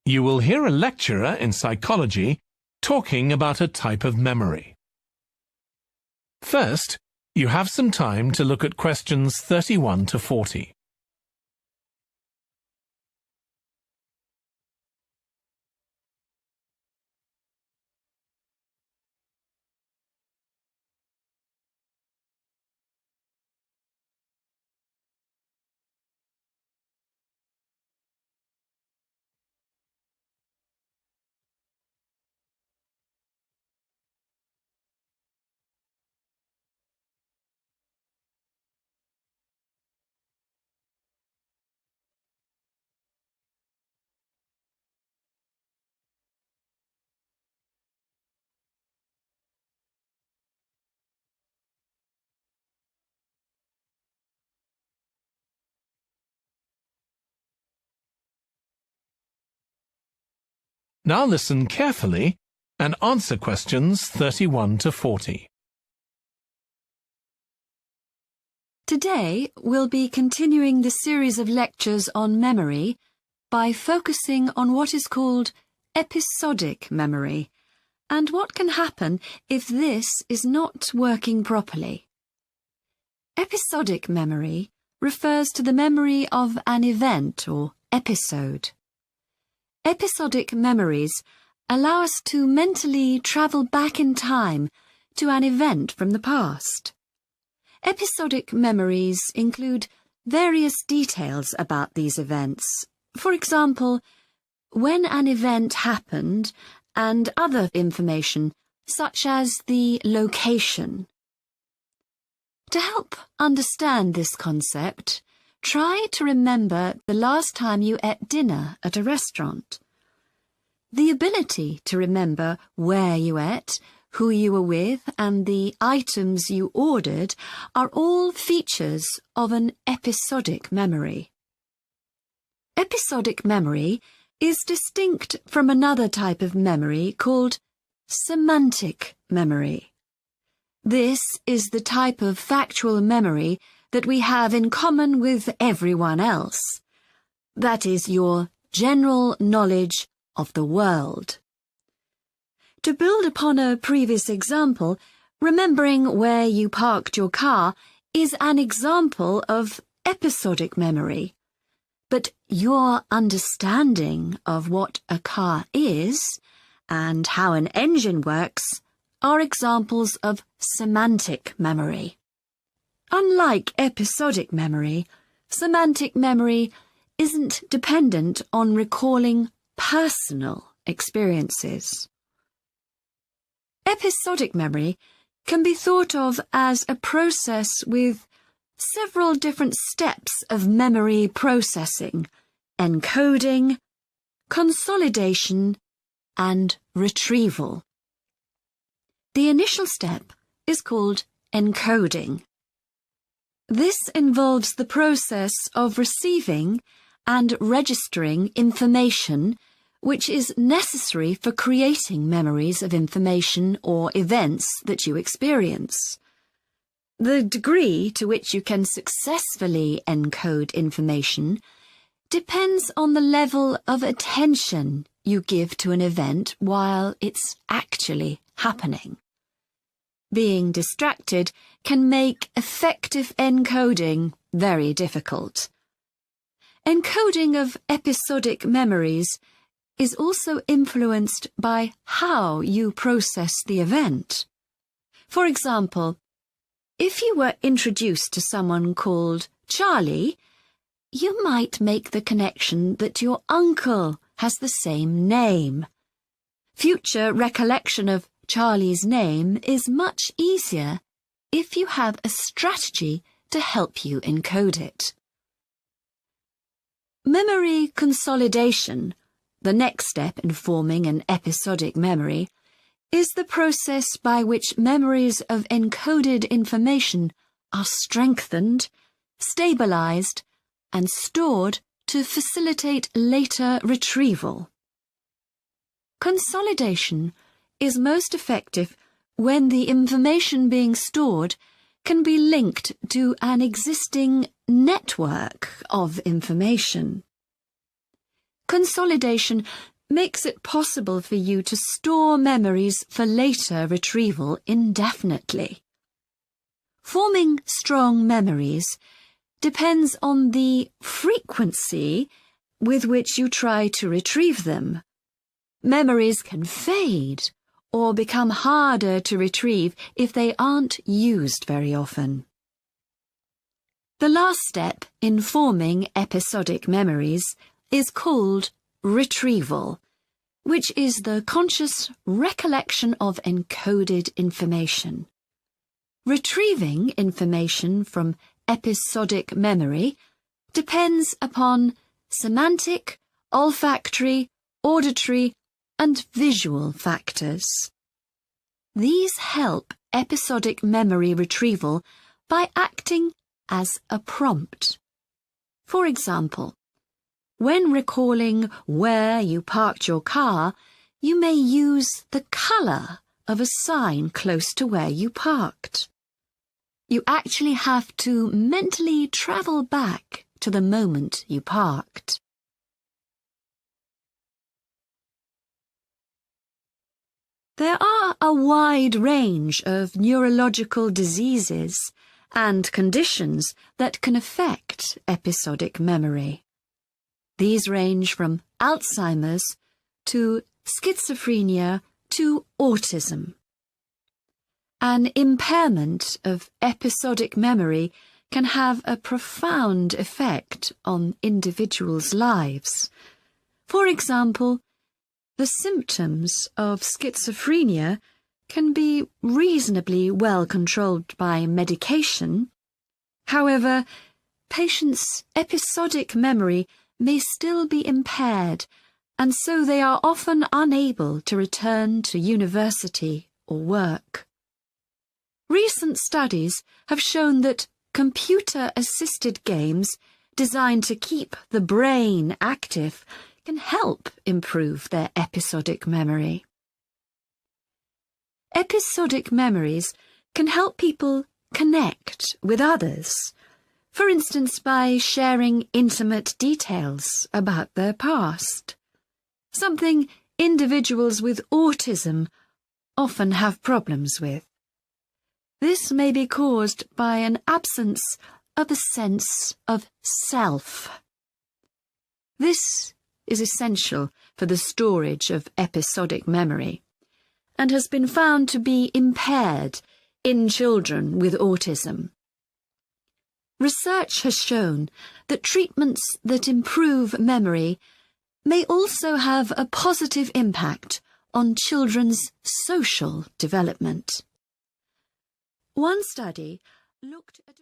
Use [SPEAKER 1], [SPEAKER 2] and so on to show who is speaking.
[SPEAKER 1] You will hear a lecturer in psychology talking about a type of memory. First, you have some time to look at questions 31 to 40. Now listen carefully and answer questions 31 to 40.
[SPEAKER 2] Today, we'll be continuing the series of lectures on memory by focusing on what is called episodic memory and what can happen if this is not working properly. Episodic memory refers to the memory of an event or episode. Episodic memories allow us to mentally travel back in time to an event from the past. Episodic memories include various details about these events. For example, when an event happened and other information such as the location. To help understand this concept, try to remember the last time you ate dinner at a restaurant. The ability to remember where you ate, who you were with, and the items you ordered are all features of an episodic memory. Episodic memory is distinct from another type of memory called semantic memory. This is the type of factual memory that we have in common with everyone else. That is your general knowledge of the world. To build upon a previous example, remembering where you parked your car is an example of episodic memory. But your understanding of what a car is and how an engine works are examples of semantic memory. Unlike episodic memory, semantic memory isn't dependent on recalling personal experiences. Episodic memory can be thought of as a process with several different steps of memory processing, encoding, consolidation, and retrieval. The initial step is called encoding. This involves the process of receiving and registering information which is necessary for creating memories of information or events that you experience. The degree to which you can successfully encode information depends on the level of attention you give to an event while it's actually happening. Being distracted can make effective encoding very difficult. Encoding of episodic memories is also influenced by how you process the event. For example, if you were introduced to someone called Charlie, you might make the connection that your uncle has the same name. Future recollection of Charlie's name is much easier if you have a strategy to help you encode it. Memory consolidation, the next step in forming an episodic memory, is the process by which memories of encoded information are strengthened, stabilized, and stored to facilitate later retrieval. Consolidation is most effective when the information being stored can be linked to an existing network of information. Consolidation makes it possible for you to store memories for later retrieval indefinitely. Forming strong memories depends on the frequency with which you try to retrieve them. Memories can fade or become harder to retrieve if they aren't used very often. The last step in forming episodic memories is called retrieval, which is the conscious recollection of encoded information. Retrieving information from episodic memory depends upon semantic, olfactory, auditory, and visual factors. These help episodic memory retrieval by acting as a prompt. For example, when recalling where you parked your car, you may use the colour of a sign close to where you parked. You actually have to mentally travel back to the moment you parked. There are a wide range of neurological diseases and conditions that can affect episodic memory. These range from Alzheimer's to schizophrenia to autism. An impairment of episodic memory can have a profound effect on individuals' lives. For example, the symptoms of schizophrenia can be reasonably well controlled by medication. However, patients' episodic memory may still be impaired, and so they are often unable to return to university or work. Recent studies have shown that computer-assisted games designed to keep the brain active can help improve their episodic memory. Episodic memories can help people connect with others, for instance by sharing intimate details about their past, something individuals with autism often have problems with. This may be caused by an absence of a sense of self. This is essential for the storage of episodic memory and has been found to be impaired in children with autism. Research has shown that treatments that improve memory may also have a positive impact on children's social development. One study looked at